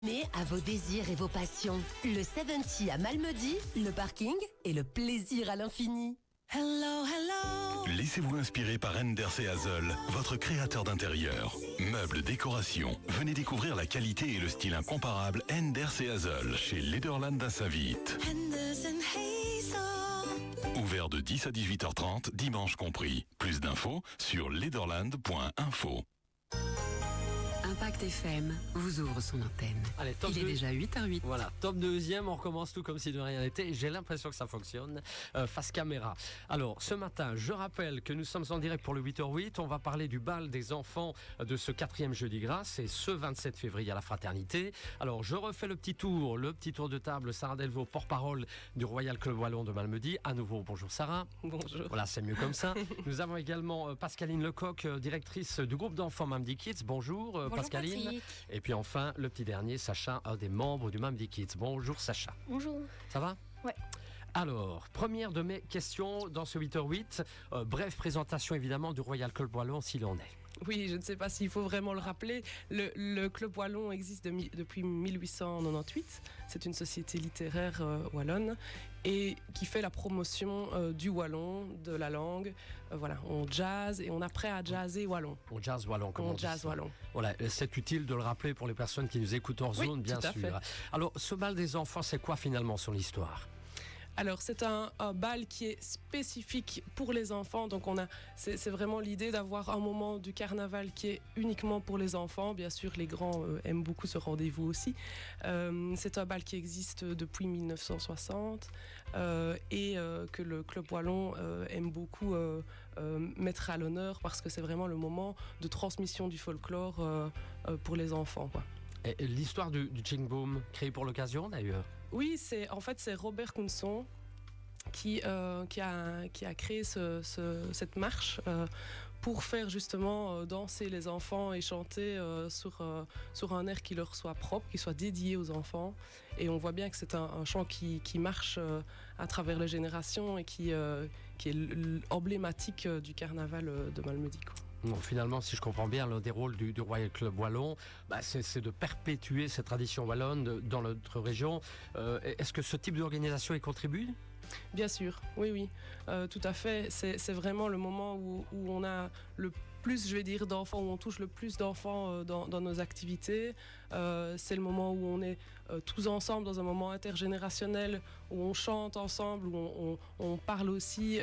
Mais à vos désirs et vos passions. Le 70 à Malmedy, le parking et le plaisir à l'infini. Hello, hello. Laissez-vous inspirer par Enders et Hazel, votre créateur d'intérieur. Meubles, décoration. Venez découvrir la qualité et le style incomparable Enders et Hazel chez Lederland à Saint-Vite. Enders and Hazel. Ouvert de 10 à 18h30, dimanche compris. Plus d'infos sur lederland.info. Impact FM vous ouvre son antenne. Allez, Il est déjà 8h08. Voilà, top 2e, on recommence tout comme si de rien n'était. J'ai l'impression que ça fonctionne. Face caméra. Alors, ce matin, je rappelle que nous sommes en direct pour le 8h08. On va parler du bal des enfants de ce 4e jeudi gras. C'est ce 27 février à la Fraternité. Alors, je refais le petit tour de table. Sarah Delvaux, porte-parole du Royal Club Wallon de Malmedy. À nouveau, bonjour Sarah. Bonjour. Voilà, c'est mieux comme ça. Nous avons également Pascaline Lecoq, directrice du groupe d'enfants Malmedy Kids. Bonjour, Pascaline. Patrick. Et puis enfin, le petit dernier, Sacha, un des membres du Malmedy Kids. Bonjour Sacha. Bonjour. Ça va ? Ouais. Alors, première de mes questions dans ce 8h08. Brève présentation évidemment du Royal Club Wallon s'il en est. Oui, je ne sais pas s'il faut vraiment le rappeler. Le Club Wallon existe depuis 1898. C'est une société littéraire wallonne et qui fait la promotion du wallon, de la langue. Voilà, on jazz et on apprend à jazzer wallon. On jazz wallon, comme on dit. Jazz wallon. Voilà, c'est utile de le rappeler pour les personnes qui nous écoutent hors zone, bien tout à sûr. fait. Alors, ce bal des enfants, c'est quoi finalement son histoire ? Alors c'est un bal qui est spécifique pour les enfants, donc c'est vraiment l'idée d'avoir un moment du carnaval qui est uniquement pour les enfants. Bien sûr, les grands aiment beaucoup ce rendez-vous aussi. C'est un bal qui existe depuis 1960 et que le Club Wallon aime beaucoup mettre à l'honneur parce que c'est vraiment le moment de transmission du folklore pour les enfants, quoi. Et l'histoire du Ching Boom, créé pour l'occasion d'ailleurs. Oui, c'est Robert Counson qui a créé cette marche pour faire justement danser les enfants et chanter sur un air qui leur soit propre, qui soit dédié aux enfants. Et on voit bien que c'est un chant qui marche à travers les générations et qui est emblématique du carnaval de Malmedy, quoi. Bon, finalement, si je comprends bien, l'un des rôles du Royal Club Wallon, c'est de perpétuer cette tradition wallonne dans notre région. Est-ce que ce type d'organisation y contribue ? Bien sûr, oui, tout à fait. C'est vraiment le moment où on a le plus, d'enfants, où on touche le plus d'enfants dans nos activités. C'est le moment où on est tous ensemble dans un moment intergénérationnel, où on chante ensemble, où on parle aussi.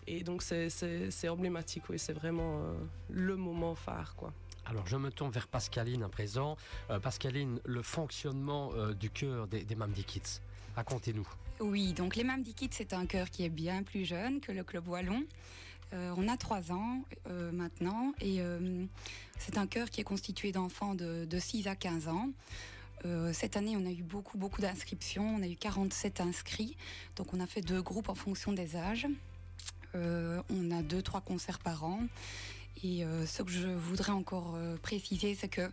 Et donc c'est emblématique, oui, c'est vraiment le moment phare, quoi. Alors, je me tourne vers Pascaline à présent. Pascaline, le fonctionnement du chœur des Malmedy Kids, racontez-nous. Oui, donc les Malmedy Kids, c'est un chœur qui est bien plus jeune que le Club Wallon. On a 3 ans maintenant et c'est un chœur qui est constitué d'enfants de 6 à 15 ans. Cette année, on a eu beaucoup d'inscriptions. On a eu 47 inscrits. Donc, on a fait 2 groupes en fonction des âges. On a 2-3 concerts par an. Et ce que je voudrais encore préciser, c'est que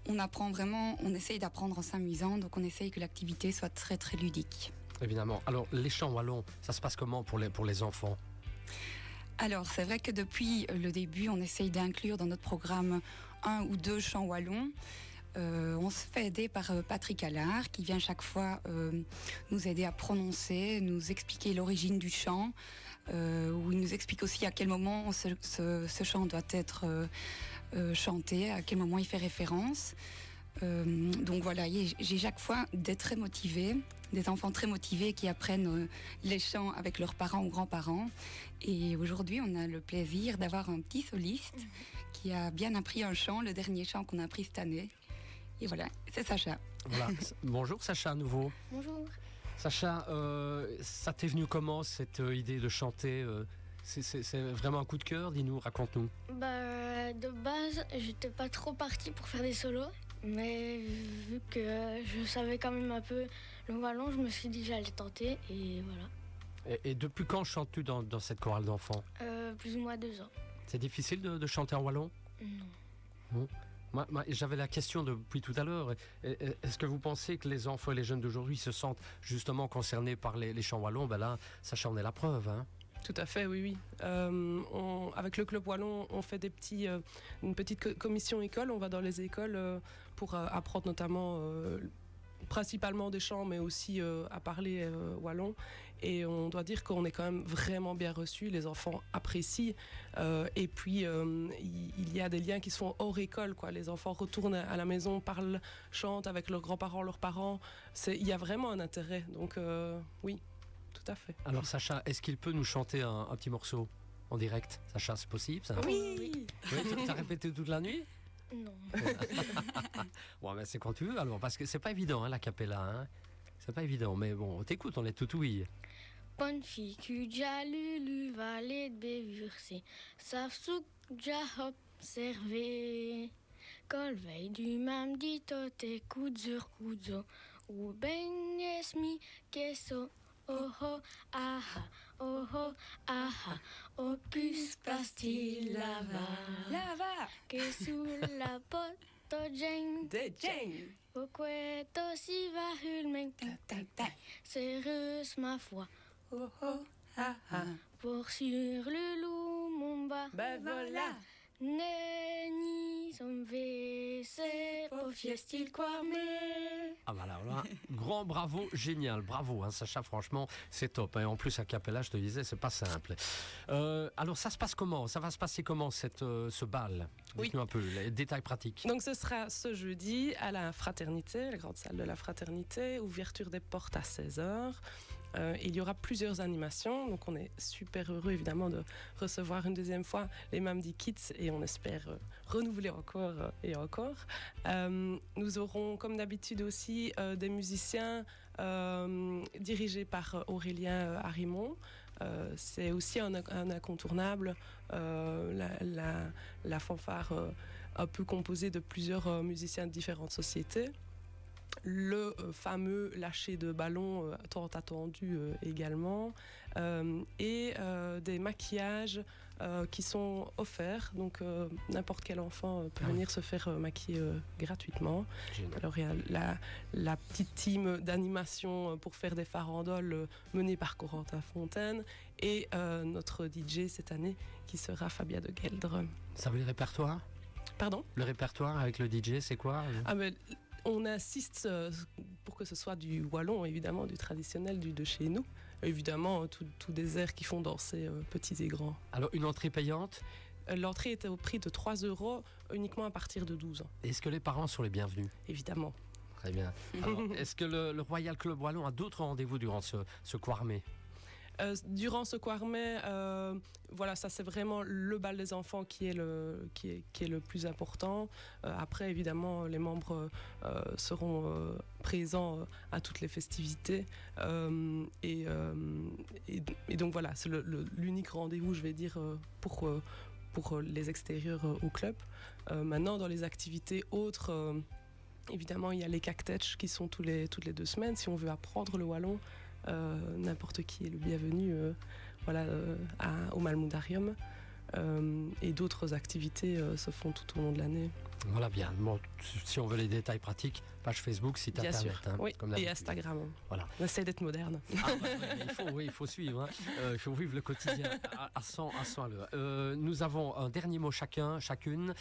on essaye d'apprendre en s'amusant, donc on essaye que l'activité soit très très ludique. Évidemment. Alors, les chants wallons, ça se passe comment pour les enfants ? Alors, c'est vrai que depuis le début, on essaye d'inclure dans notre programme 1 ou 2 chants wallons. On se fait aider par Patrick Allard qui vient chaque fois nous aider à prononcer, nous expliquer l'origine du chant, où il nous explique aussi à quel moment ce chant doit être chanté, à quel moment il fait référence. Donc voilà, j'ai chaque fois des enfants très motivés qui apprennent les chants avec leurs parents ou grands-parents. Et aujourd'hui, on a le plaisir d'avoir un petit soliste qui a bien appris un chant, le dernier chant qu'on a appris cette année. Et voilà, c'est Sacha. Voilà. Bonjour Sacha à nouveau. Bonjour. Sacha, ça t'est venu comment cette idée de chanter c'est vraiment un coup de cœur, dis-nous, raconte-nous. De base, j'étais pas trop partie pour faire des solos, mais vu que je savais quand même un peu le wallon, je me suis dit j'allais tenter et voilà. Et depuis quand chantes-tu dans cette chorale d'enfants ? Plus ou moins 2 ans. C'est difficile de chanter en wallon ? Non. Moi, j'avais la question depuis tout à l'heure. Est-ce que vous pensez que les enfants et les jeunes d'aujourd'hui se sentent justement concernés par les chants wallons ? Là, Sacha en est la preuve, hein ? Tout à fait, oui. Avec le Club Wallon, on fait une petite commission école. On va dans les écoles pour apprendre notamment, principalement des chants, mais aussi à parler wallon. Et on doit dire qu'on est quand même vraiment bien reçus. Les enfants apprécient. Et puis, il y a des liens qui se font hors école, quoi. Les enfants retournent à la maison, parlent, chantent avec leurs grands-parents, leurs parents. Il y a vraiment un intérêt. Donc, oui. Tout à fait. Alors Sacha, est-ce qu'il peut nous chanter un petit morceau en direct? Sacha, c'est possible ça? Oui. Tu as répété toute la nuit? Non. Bon, ben c'est quand tu veux alors, parce que c'est pas évident hein, la cappella. Hein. C'est pas évident, mais bon, on t'écoute, on est tout oui. Bonne fille, kuja lulu, valet de bévurser, savsouk, ja observé. Colveille du mam dit tote, kudzur kudzo, ou ben esmi, keso. Oh oh aha, opus plastil lava, que sous la pote Jane, pourquoi si va hulmeng, sérieuse ma foi, Oh oh aha. pour sur le loup mon bas, Ben voilà. Neni som c'est pour fiestil quarmé. Ah voilà, voilà. Grand bravo, génial, bravo hein, Sacha, franchement c'est top. Et en plus à cappella, je te disais, c'est pas simple. Alors ça se passe comment? Ça va se passer comment ce bal? Dites-nous un peu les détails pratiques. Donc ce sera ce jeudi à la Fraternité, la grande salle de la Fraternité, ouverture des portes à 16h. Il y aura plusieurs animations, donc on est super heureux évidemment de recevoir une deuxième fois les Mamdi Kids et on espère renouveler encore et encore. Nous aurons comme d'habitude aussi des musiciens dirigés par Aurélien Harimont. C'est aussi un incontournable, la fanfare un peu composée de plusieurs musiciens de différentes sociétés. Le fameux lâcher de ballon tant attendu également, et des maquillages qui sont offerts, donc n'importe quel enfant peut venir se faire maquiller gratuitement. Génial. Alors il y a la petite team d'animation pour faire des farandoles menée par Corentin Fontaine et notre DJ cette année qui sera Fabia de Geldre. Ça veut le répertoire? Pardon? Le répertoire avec le DJ, c'est quoi? On insiste pour que ce soit du wallon, évidemment, du traditionnel, de chez nous. Évidemment, tous des airs qui font danser petits et grands. Alors, une entrée payante? L'entrée était au prix de 3 € uniquement à partir de 12 ans. Est-ce que les parents sont les bienvenus? Évidemment. Très bien. Alors, est-ce que le Royal Club Wallon a d'autres rendez-vous durant ce Quarmé? Durant ce Quarmé, voilà, ça c'est vraiment le bal des enfants qui est le plus important. Après, évidemment, les membres seront présents à toutes les festivités. Et donc voilà, c'est l'unique rendez-vous, je vais dire, pour les extérieurs au club. Maintenant, dans les activités autres, évidemment, il y a les cactetch qui sont toutes les 2 semaines. Si on veut apprendre le wallon, n'importe qui est le bienvenu au Malmoudarium, et d'autres activités se font tout au long de l'année. Voilà, bien. Bon, si on veut les détails pratiques, page Facebook, site bien internet. sûr. Hein, oui, comme et Instagram. Voilà. On essaie d'être moderne. Il faut suivre. Hein. Il faut vivre le quotidien à 100 à l'heure. Nous avons un dernier mot chacune.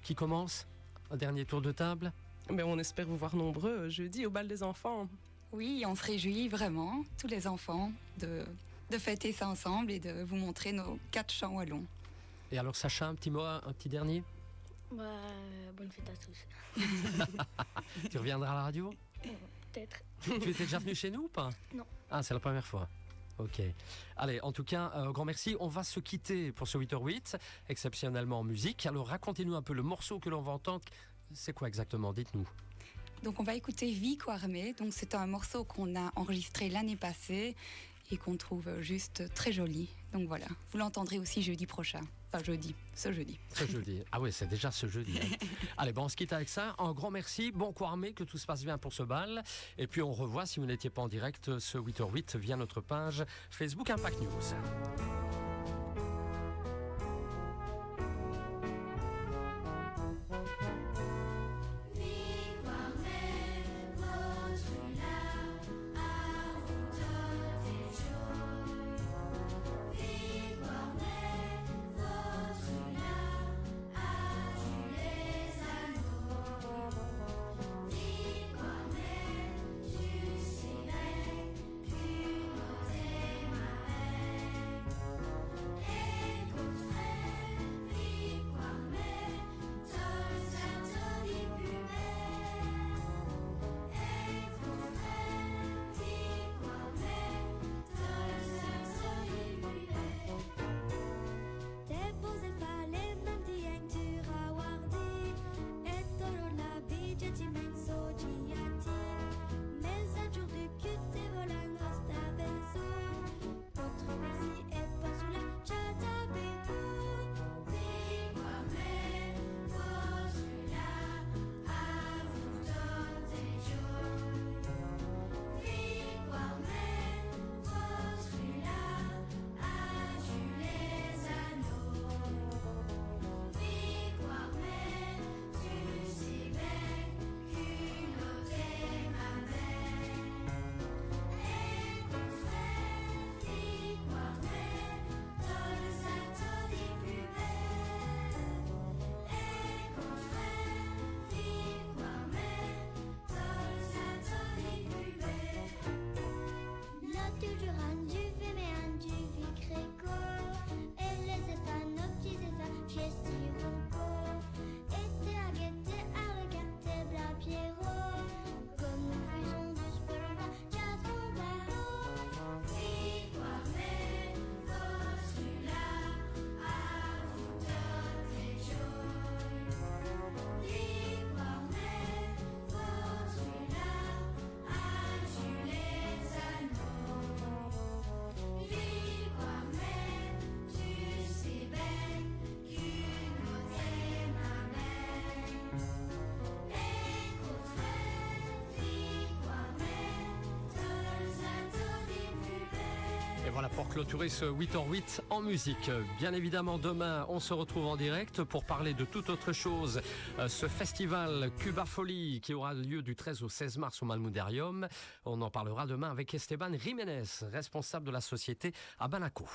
Qui commence? Un dernier tour de table? Mais on espère vous voir nombreux jeudi au bal des enfants. Oui, on se réjouit vraiment, tous les enfants, de fêter ça ensemble et de vous montrer nos 4 chants wallons. Et alors Sacha, un petit mot, un petit dernier? Bonne fête à tous. Tu reviendras à la radio? Peut-être. Tu étais déjà venu chez nous ou pas? Non. Ah, c'est la première fois. Ok. Allez, en tout cas, grand merci. On va se quitter pour ce 8h08, exceptionnellement en musique. Alors racontez-nous un peu le morceau que l'on va entendre. C'est quoi exactement? Dites-nous. Donc on va écouter Vie Quarmé. Donc c'est un morceau qu'on a enregistré l'année passée et qu'on trouve juste très joli. Donc voilà, vous l'entendrez aussi jeudi prochain. Enfin ce jeudi. Ce jeudi. Ah oui, c'est déjà ce jeudi. Hein. Allez, bon, on se quitte avec ça. Un grand merci. Bon Quarmé, que tout se passe bien pour ce bal. Et puis on revoit, si vous n'étiez pas en direct, ce 8h08 via notre page Facebook Impact News. Et voilà pour clôturer ce 8h08 en musique. Bien évidemment, demain, on se retrouve en direct pour parler de toute autre chose. Ce festival Cuba Folie qui aura lieu du 13 au 16 mars au Malmudarium. On en parlera demain avec Esteban Jiménez, responsable de la société à Banaco.